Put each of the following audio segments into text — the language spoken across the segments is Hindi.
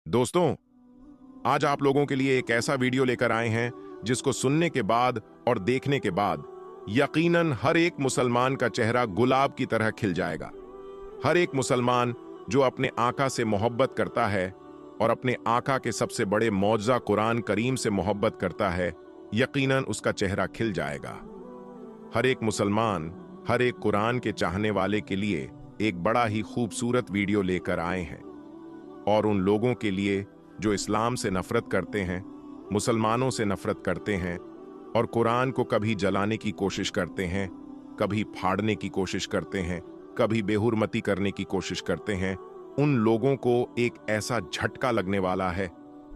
दोस्तों, आज आप लोगों के लिए एक ऐसा वीडियो लेकर आए हैं जिसको सुनने के बाद और देखने के बाद यकीनन हर एक मुसलमान का चेहरा गुलाब की तरह खिल जाएगा। हर एक मुसलमान जो अपने आका से मोहब्बत करता है और अपने आका के सबसे बड़े मौजज़ा कुरान करीम से मोहब्बत करता है, यकीनन उसका चेहरा खिल जाएगा। हर एक मुसलमान हर एक कुरान के चाहने वाले के लिए एक बड़ा ही खूबसूरत वीडियो लेकर आए हैं, और उन लोगों के लिए जो इस्लाम से नफरत करते हैं, मुसलमानों से नफरत करते हैं और कुरान को कभी जलाने की कोशिश करते हैं, कभी फाड़ने की कोशिश करते हैं, कभी बेहुरमती करने की कोशिश करते हैं, उन लोगों को एक ऐसा झटका लगने वाला है,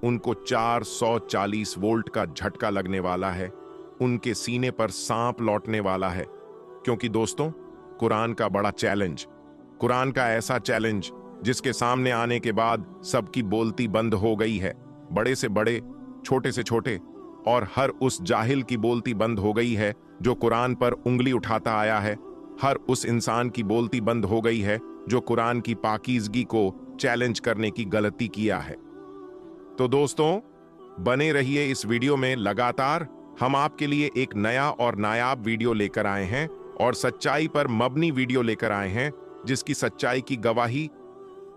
उनको 440 वोल्ट का झटका लगने वाला है, उनके सीने पर सांप लौटने वाला है। क्योंकि दोस्तों, कुरान का बड़ा चैलेंज, कुरान का ऐसा चैलेंज जिसके सामने आने के बाद सबकी बोलती बंद हो गई है, बड़े से बड़े, छोटे से छोटे, और हर उस जाहिल की बोलती बंद हो गई है जो कुरान पर उंगली उठाता आया है। हर उस इंसान की बोलती बंद हो गई है जो कुरान की पाकीज़गी को चैलेंज करने की गलती किया है। तो दोस्तों, बने रहिए इस वीडियो में लगातार। हम आपके लिए एक नया और नायाब वीडियो लेकर आए हैं और सच्चाई पर मबनी वीडियो लेकर आए हैं, जिसकी सच्चाई की गवाही,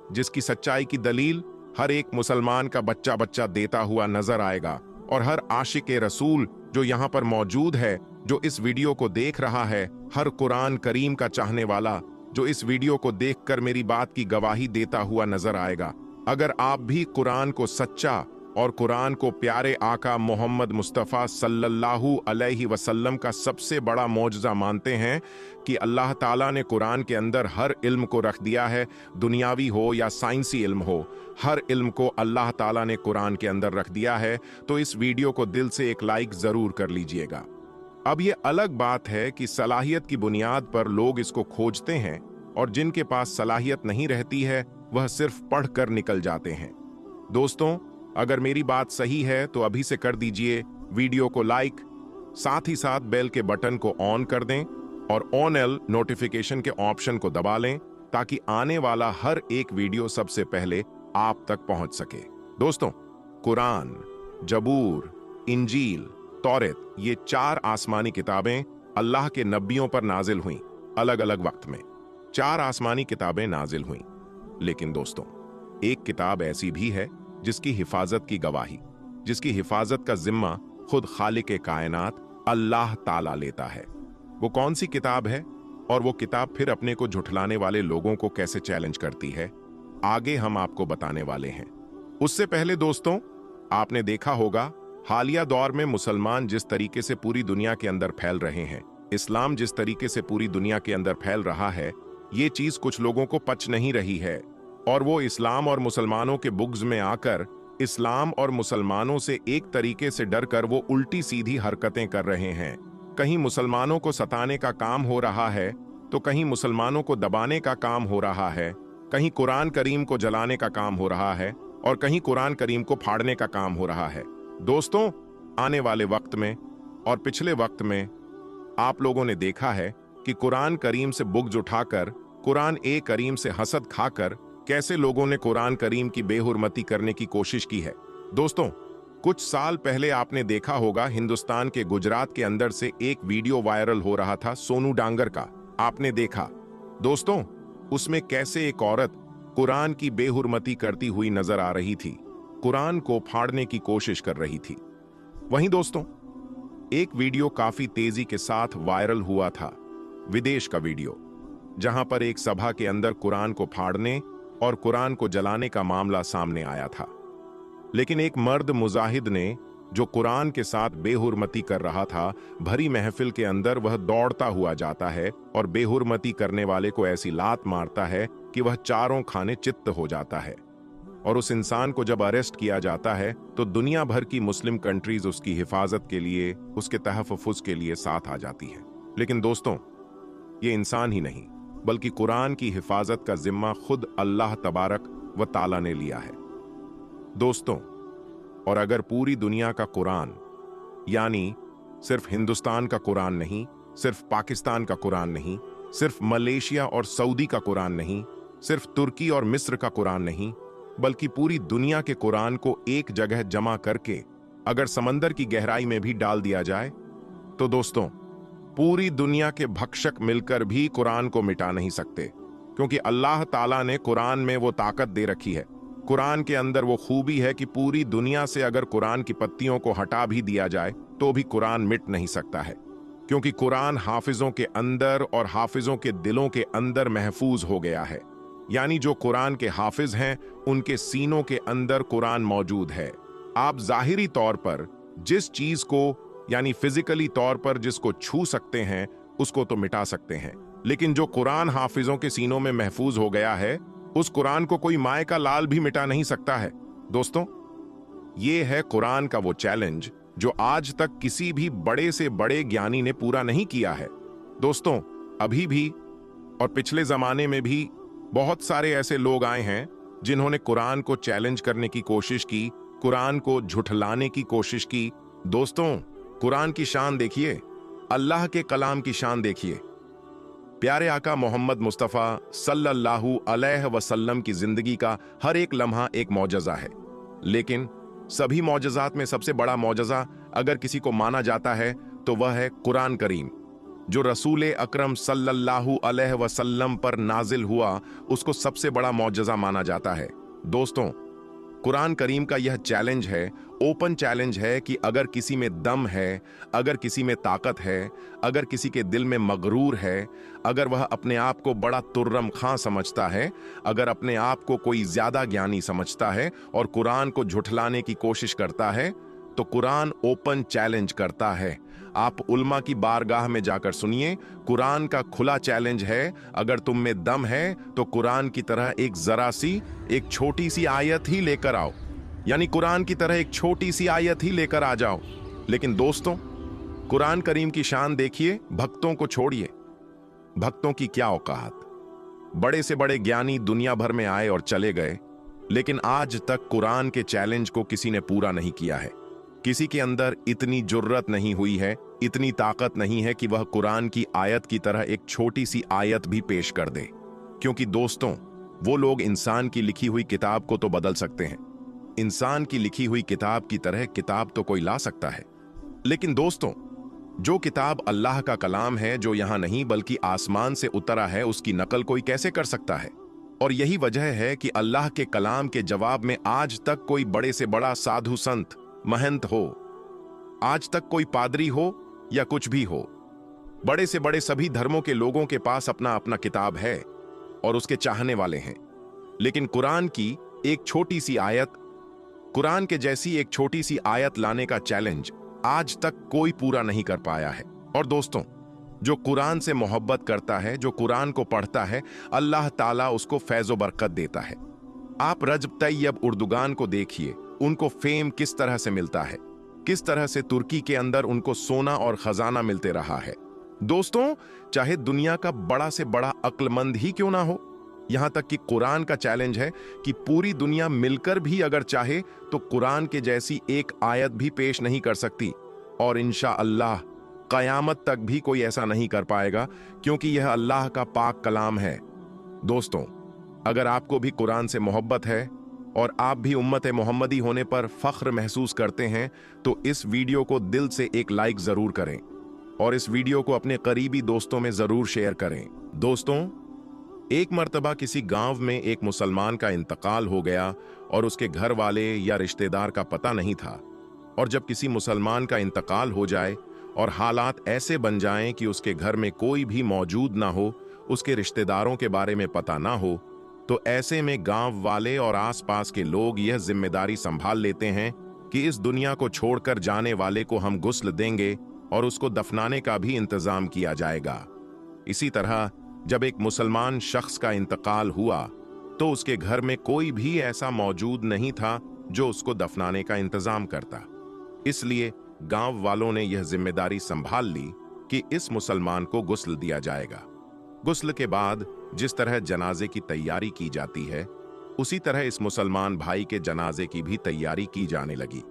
जिसकी सच्चाई की दलील हर एक मुसलमान का बच्चा बच्चा देता हुआ नजर आएगा। और हर आशिक रसूल जो यहाँ पर मौजूद है, जो इस वीडियो को देख रहा है, हर कुरान करीम का चाहने वाला जो इस वीडियो को देखकर मेरी बात की गवाही देता हुआ नजर आएगा। अगर आप भी कुरान को सच्चा और कुरान को प्यारे आका मोहम्मद मुस्तफ़ा सल्लल्लाहु अलैहि वसल्लम का सबसे बड़ा मौजज़ा मानते हैं कि अल्लाह ताला ने कुरान के अंदर हर इल्म को रख दिया है, दुनियावी हो या साइंसी इल्म हो, हर इल्म को अल्लाह ताला ने कुरान के अंदर रख दिया है, तो इस वीडियो को दिल से एक लाइक ज़रूर कर लीजिएगा। अब ये अलग बात है कि सलाहियत की बुनियाद पर लोग इसको खोजते हैं, और जिनके पास सलाहियत नहीं रहती है वह सिर्फ पढ़ कर निकल जाते हैं। दोस्तों, अगर मेरी बात सही है तो अभी से कर दीजिए वीडियो को लाइक, साथ ही साथ बेल के बटन को ऑन कर दें और ऑन एल नोटिफिकेशन के ऑप्शन को दबा लें, ताकि आने वाला हर एक वीडियो सबसे पहले आप तक पहुंच सके। दोस्तों, कुरान, जबूर, इंजील, तौरेत, ये 4 आसमानी किताबें अल्लाह के नबियों पर नाजिल हुईं। अलग अलग वक्त में 4 आसमानी किताबें नाजिल हुईं। लेकिन दोस्तों, एक किताब ऐसी भी है जिसकी हिफाजत की गवाही, जिसकी हिफाजत का जिम्मा खुद खालिक कायनात अल्लाह ताला लेता है। वो कौन सी किताब है और वो किताब फिर अपने को झुठलाने वाले लोगों को कैसे चैलेंज करती है, आगे हम आपको बताने वाले हैं। उससे पहले दोस्तों, आपने देखा होगा हालिया दौर में मुसलमान जिस तरीके से पूरी दुनिया के अंदर फैल रहे हैं, इस्लाम जिस तरीके से पूरी दुनिया के अंदर फैल रहा है, ये चीज कुछ लोगों को पच नहीं रही है, और वो इस्लाम और मुसलमानों के बुग़्ज़ में आकर इस्लाम और मुसलमानों से एक तरीके से डरकर वो उल्टी सीधी हरकतें कर रहे हैं। कहीं मुसलमानों को सताने का काम हो रहा है, तो कहीं मुसलमानों को दबाने का काम हो रहा है, कहीं कुरान करीम को जलाने का काम हो रहा है, और कहीं कुरान करीम को फाड़ने का काम हो रहा है। दोस्तों, आने वाले वक्त में और पिछले वक्त में आप लोगों ने देखा है कि कुरान करीम से बुग़्ज़ उठाकर, कुरान ए करीम से हसद खाकर कैसे लोगों ने कुरान करीम की बेहुरमती करने की कोशिश की है। दोस्तों, कुछ साल पहले आपने देखा होगा हिंदुस्तान के गुजरात के अंदर से एक वीडियो वायरल हो रहा था सोनू डांगर का। आपने देखा दोस्तों, उसमें कैसे एक औरत कुरान की बेहुरमती करती हुई नजर आ रही थी, कुरान को फाड़ने की कोशिश कर रही थी। वहीं दोस्तों, एक वीडियो काफी तेजी के साथ वायरल हुआ था, विदेश का वीडियो, जहां पर एक सभा के अंदर कुरान को फाड़ने और कुरान को जलाने का मामला सामने आया था। लेकिन एक मर्द मुजाहिद ने, जो कुरान के साथ बेहुरमती कर रहा था, भरी महफिल के अंदर वह दौड़ता हुआ जाता है और बेहुरमती करने वाले को ऐसी लात मारता है कि वह चारों खाने चित्त हो जाता है। और उस इंसान को जब अरेस्ट किया जाता है तो दुनिया भर की मुस्लिम कंट्रीज उसकी हिफाजत के लिए, उसके तहफ़्फ़ुज़ के लिए साथ आ जाती है। लेकिन दोस्तों, ये इंसान ही नहीं बल्कि कुरान की हिफाजत का जिम्मा खुद अल्लाह तबारक व ताला ने लिया है। दोस्तों, और अगर पूरी दुनिया का कुरान, यानी सिर्फ हिंदुस्तान का कुरान नहीं, सिर्फ पाकिस्तान का कुरान नहीं, सिर्फ मलेशिया और सऊदी का कुरान नहीं, सिर्फ तुर्की और मिस्र का कुरान नहीं, बल्कि पूरी दुनिया के कुरान को एक जगह जमा करके अगर समंदर की गहराई में भी डाल दिया जाए तो दोस्तों, पूरी दुनिया के भक्षक मिलकर भी कुरान को मिटा नहीं सकते, क्योंकि अल्लाह ताला ने कुरान में वो ताकत दे रखी है। कुरान के अंदर वो खूबी है कि पूरी दुनिया से अगर कुरान की पत्तियों को हटा भी दिया जाए तो भी कुरान मिट नहीं सकता है, क्योंकि कुरान हाफिजों के अंदर और हाफिजों के दिलों के अंदर महफूज हो गया है। यानी जो कुरान के हाफिज हैं उनके सीनों के अंदर कुरान मौजूद है। आप जाहिरी तौर पर जिस चीज को यानी फिजिकली तौर पर जिसको छू सकते हैं उसको तो मिटा सकते हैं, लेकिन जो कुरान हाफिजों के सीनों में महफूज हो गया है उस कुरान को कोई माए का लाल भी मिटा नहीं सकता है। दोस्तों, ये है कुरान का वो चैलेंज जो आज तक किसी भी बड़े से बड़े ज्ञानी ने पूरा नहीं किया है। दोस्तों, अभी भी और पिछले जमाने में भी बहुत सारे ऐसे लोग आए हैं जिन्होंने कुरान को चैलेंज करने की कोशिश की, कुरान को झुठलाने की कोशिश की। दोस्तों, कुरान की शान देखिए, अल्लाह के कलाम की शान देखिए। प्यारे आका मोहम्मद मुस्तफ़ा सल्लल्लाहु अलैहि वसल्लम की जिंदगी का हर एक लम्हा एक मौजज़ा है, लेकिन सभी मौजज़ात में सबसे बड़ा मौजज़ा अगर किसी को माना जाता है तो वह है कुरान करीम, जो रसूल अकरम सल्लल्लाहु अलैहि वसल्लम पर नाजिल हुआ, उसको सबसे बड़ा मौजज़ा माना जाता है। दोस्तों, कुरान करीम का यह चैलेंज है, ओपन चैलेंज है कि अगर किसी में दम है, अगर किसी में ताकत है, अगर किसी के दिल में मगरूर है, अगर वह अपने आप को बड़ा तुर्रम खां समझता है, अगर अपने आप को कोई ज्यादा ज्ञानी समझता है और कुरान को झुठलाने की कोशिश करता है, तो कुरान ओपन चैलेंज करता है। आप उल्मा की बारगाह में जाकर सुनिए, कुरान का खुला चैलेंज है, अगर तुम में दम है तो कुरान की तरह एक जरा सी, एक छोटी सी आयत ही लेकर आओ, यानी कुरान की तरह एक छोटी सी आयत ही लेकर आ जाओ। लेकिन दोस्तों, कुरान करीम की शान देखिए, भक्तों को छोड़िए, भक्तों की क्या औकात। बड़े से बड़े ज्ञानी दुनिया भर में आए और चले गए, लेकिन आज तक कुरान के चैलेंज को किसी ने पूरा नहीं किया है। किसी के अंदर इतनी जुर्रत नहीं हुई है, इतनी ताकत नहीं है कि वह कुरान की आयत की तरह एक छोटी सी आयत भी पेश कर दे, क्योंकि दोस्तों, वो लोग इंसान की लिखी हुई किताब को तो बदल सकते हैं, इंसान की लिखी हुई किताब की तरह किताब तो कोई ला सकता है, लेकिन दोस्तों, जो किताब अल्लाह का कलाम है, जो यहां नहीं बल्कि आसमान से उतरा है, उसकी नकल कोई कैसे कर सकता है? और यही वजह है कि अल्लाह के कलाम के जवाब में आज तक कोई बड़े से बड़ा साधु संत महंत हो, आज तक कोई पादरी हो या कुछ भी हो, बड़े से बड़े सभी धर्मों के लोगों के पास अपना अपना किताब है और उसके चाहने वाले हैं, लेकिन कुरान की एक छोटी सी आयत, कुरान के जैसी एक छोटी सी आयत लाने का चैलेंज आज तक कोई पूरा नहीं कर पाया है। और दोस्तों, जो कुरान से मोहब्बत करता है, जो कुरान को पढ़ता है, अल्लाह ताला उसको फैज़ो बरकत देता है। आप रजब तैयब उर्दुगान को देखिए, उनको फेम किस तरह से मिलता है, किस तरह से तुर्की के अंदर उनको सोना और खजाना मिलते रहा है। दोस्तों, चाहे दुनिया का बड़ा से बड़ा अक्लमंद ही क्यों ना हो, यहां तक कि कुरान का चैलेंज है कि पूरी दुनिया मिलकर भी अगर चाहे तो कुरान के जैसी एक आयत भी पेश नहीं कर सकती, और इंशाअल्लाह कयामत तक भी कोई ऐसा नहीं कर पाएगा, क्योंकि यह अल्लाह का पाक कलाम है। दोस्तों, अगर आपको भी कुरान से मोहब्बत है और आप भी उम्मत मोहम्मदी होने पर फख्र महसूस करते हैं, तो इस वीडियो को दिल से एक लाइक जरूर करें और इस वीडियो को अपने करीबी दोस्तों में जरूर शेयर करें। दोस्तों, एक मर्तबा किसी गांव में एक मुसलमान का इंतकाल हो गया और उसके घर वाले या रिश्तेदार का पता नहीं था। और जब किसी मुसलमान का इंतकाल हो जाए और हालात ऐसे बन जाएं कि उसके घर में कोई भी मौजूद ना हो, उसके रिश्तेदारों के बारे में पता ना हो, तो ऐसे में गांव वाले और आसपास के लोग यह जिम्मेदारी संभाल लेते हैं कि इस दुनिया को छोड़कर जाने वाले को हम गुस्ल देंगे और उसको दफनाने का भी इंतजाम किया जाएगा। इसी तरह जब एक मुसलमान शख्स का इंतकाल हुआ तो उसके घर में कोई भी ऐसा मौजूद नहीं था जो उसको दफनाने का इंतजाम करता। इसलिए गांव वालों ने यह जिम्मेदारी संभाल ली कि इस मुसलमान को गुस्ल दिया जाएगा। गुस्ल के बाद जिस तरह जनाजे की तैयारी की जाती है, उसी तरह इस मुसलमान भाई के जनाजे की भी तैयारी की जाने लगी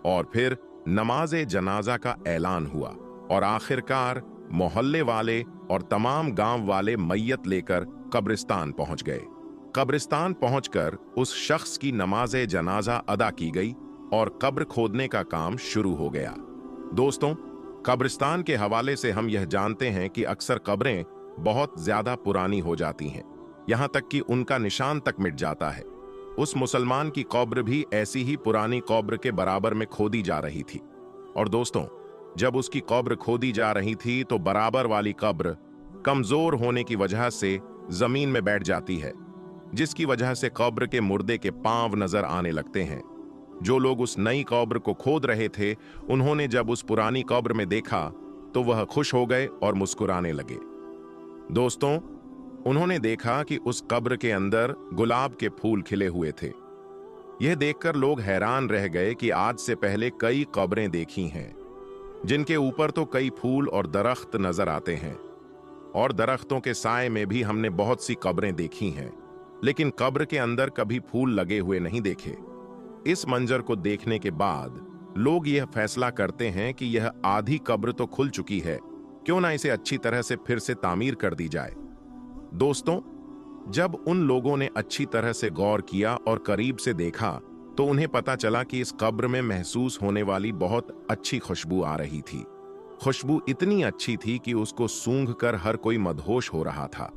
और फिर नमाज जनाजा का ऐलान हुआ और आखिरकार मोहल्ले वाले और तमाम गांव वाले मैयत लेकर कब्रिस्तान पहुंच गए। कब्रिस्तान पहुंचकर उस शख्स की नमाज़े जनाजा अदा की गई और कब्र खोदने का काम शुरू हो गया। दोस्तों, कब्रिस्तान के हवाले से हम यह जानते हैं कि अक्सर कब्रें बहुत ज्यादा पुरानी हो जाती हैं, यहां तक कि उनका निशान तक मिट जाता है। उस मुसलमान की कब्र भी ऐसी ही पुरानी कब्र के बराबर में खोदी जा रही थी। और दोस्तों, जब उसकी कब्र खोदी जा रही थी तो बराबर वाली कब्र कमजोर होने की वजह से जमीन में बैठ जाती है, जिसकी वजह से कब्र के मुर्दे के पांव नजर आने लगते हैं। जो लोग उस नई कब्र को खोद रहे थे, उन्होंने जब उस पुरानी कब्र में देखा तो वह खुश हो गए और मुस्कुराने लगे। दोस्तों, उन्होंने देखा कि उस कब्र के अंदर गुलाब के फूल खिले हुए थे। यह देखकर लोग हैरान रह गए कि आज से पहले कई कब्रें देखी हैं जिनके ऊपर तो कई फूल और दरख्त नजर आते हैं, और दरख्तों के साए में भी हमने बहुत सी कब्रें देखी हैं, लेकिन कब्र के अंदर कभी फूल लगे हुए नहीं देखे। इस मंजर को देखने के बाद लोग यह फैसला करते हैं कि यह आधी कब्र तो खुल चुकी है, क्यों ना इसे अच्छी तरह से फिर से तामीर कर दी जाए। दोस्तों, जब उन लोगों ने अच्छी तरह से गौर किया और करीब से देखा तो उन्हें पता चला कि इस कब्र में महसूस होने वाली बहुत अच्छी खुशबू आ रही थी। खुशबू इतनी अच्छी थी कि उसको सूंघकर हर कोई मदहोश हो रहा था।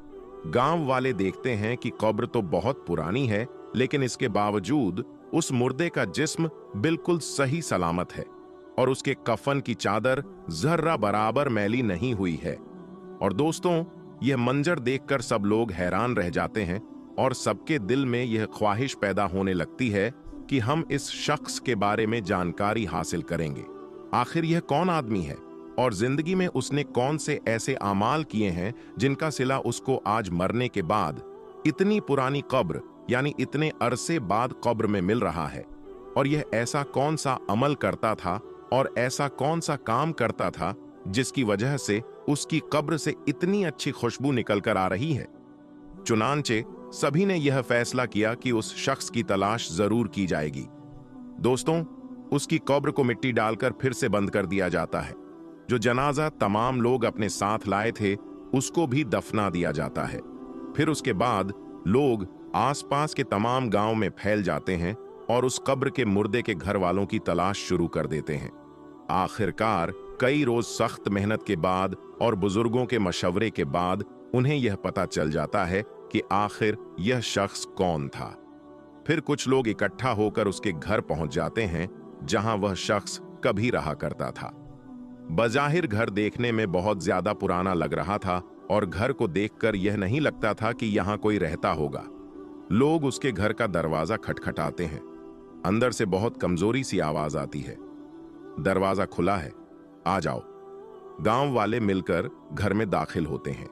गांव वाले देखते हैं कि कब्र तो बहुत पुरानी है, लेकिन इसके बावजूद उस मुर्दे का जिस्म बिल्कुल सही सलामत है और उसके कफन की चादर जर्रा बराबर मैली नहीं हुई है। और दोस्तों, यह मंजर देखकर सब लोग हैरान रह जाते हैं और सबके दिल में यह ख्वाहिश पैदा होने लगती है कि हम इस शख्स के बारे में जानकारी हासिल करेंगे। आखिर यह कौन आदमी है और जिंदगी में उसने कौन से ऐसे आमाल किए हैं जिनका सिला उसको आज मरने के बाद इतनी पुरानी कब्र यानी इतने अरसे बाद कब्र में मिल रहा है। और यह ऐसा कौन सा अमल करता था और ऐसा कौन सा काम करता था जिसकी वजह से उसकी कब्र से इतनी अच्छी खुशबू निकल कर आ रही है। चुनांचे सभी ने यह फैसला किया कि उस शख्स की तलाश जरूर की जाएगी। दोस्तों, उसकी कब्र को मिट्टी डालकर फिर से बंद कर दिया जाता है। जो जनाजा तमाम लोग अपने साथ लाए थे उसको भी दफना दिया जाता है। फिर उसके बाद लोग आसपास के तमाम गांव में फैल जाते हैं और उस कब्र के मुर्दे के घर वालों की तलाश शुरू कर देते हैं। आखिरकार कई रोज सख्त मेहनत के बाद और बुजुर्गों के मशवरे के बाद उन्हें यह पता चल जाता है कि आखिर यह शख्स कौन था। फिर कुछ लोग इकट्ठा होकर उसके घर पहुंच जाते हैं जहां वह शख्स कभी रहा करता था। बजाहिर घर देखने में बहुत ज्यादा पुराना लग रहा था और घर को देखकर यह नहीं लगता था कि यहां कोई रहता होगा। लोग उसके घर का दरवाजा खटखटाते हैं। अंदर से बहुत कमजोरी सी आवाज आती है, दरवाजा खुला है, आ जाओ। गांव वाले मिलकर घर में दाखिल होते हैं।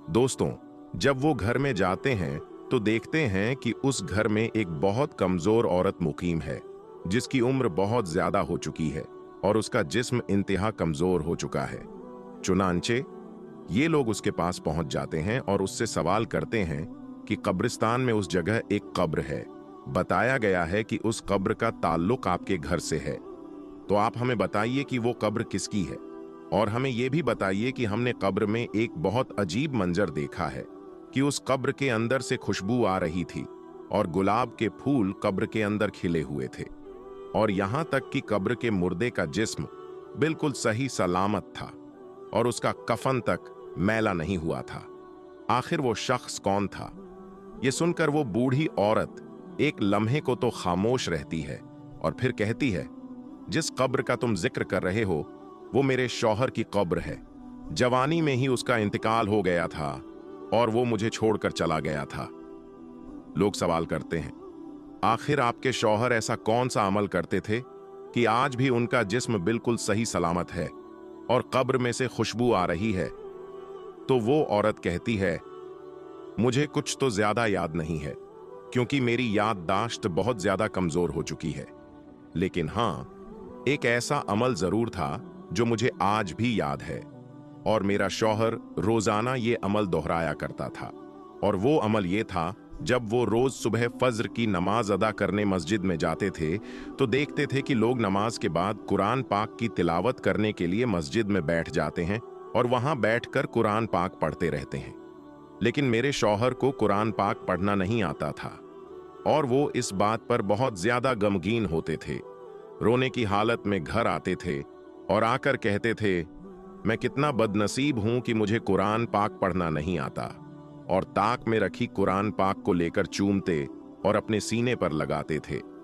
दोस्तों, जब वो घर में जाते हैं तो देखते हैं कि उस घर में एक बहुत कमजोर औरत मुकीम है जिसकी उम्र बहुत ज्यादा हो चुकी है और उसका जिस्म इंतहा कमजोर हो चुका है। चुनांचे ये लोग उसके पास पहुंच जाते हैं और उससे सवाल करते हैं कि कब्रिस्तान में उस जगह एक कब्र है। बताया गया है कि उस कब्र का ताल्लुक आपके घर से है, तो आप हमें बताइए कि वो कब्र किसकी है। और हमें यह भी बताइए कि हमने कब्र में एक बहुत अजीब मंजर देखा है कि उस कब्र के अंदर से खुशबू आ रही थी और गुलाब के फूल कब्र के अंदर खिले हुए थे, और यहां तक कि कब्र के मुर्दे का जिस्म बिल्कुल सही सलामत था और उसका कफन तक मैला नहीं हुआ था। आखिर वो शख्स कौन था? ये सुनकर वो बूढ़ी औरत एक लम्हे को तो खामोश रहती है और फिर कहती है, जिस कब्र का तुम जिक्र कर रहे हो वो मेरे शौहर की कब्र है। जवानी में ही उसका इंतकाल हो गया था और वो मुझे छोड़कर चला गया था। लोग सवाल करते हैं, आखिर आपके शौहर ऐसा कौन सा अमल करते थे कि आज भी उनका जिस्म बिल्कुल सही सलामत है और कब्र में से खुशबू आ रही है? तो वो औरत कहती है, मुझे कुछ तो ज्यादा याद नहीं है क्योंकि मेरी याददाश्त बहुत ज्यादा कमजोर हो चुकी है, लेकिन हाँ, एक ऐसा अमल जरूर था जो मुझे आज भी याद है और मेरा शौहर रोजाना ये अमल दोहराया करता था। और वो अमल ये था, जब वो रोज सुबह फज्र की नमाज अदा करने मस्जिद में जाते थे तो देखते थे कि लोग नमाज के बाद कुरान पाक की तिलावत करने के लिए मस्जिद में बैठ जाते हैं और वहां बैठकर कुरान पाक पढ़ते रहते हैं। लेकिन मेरे शौहर को कुरान पाक पढ़ना नहीं आता था और वो इस बात पर बहुत ज्यादा गमगीन होते थे। रोने की हालत में घर आते थे और आकर कहते थे, मैं कितना बदनसीब हूं कि मुझे कुरान पाक पढ़ना नहीं आता, और ताक में रखी कुरान पाक को लेकर चूमते और अपने सीने पर लगाते थे।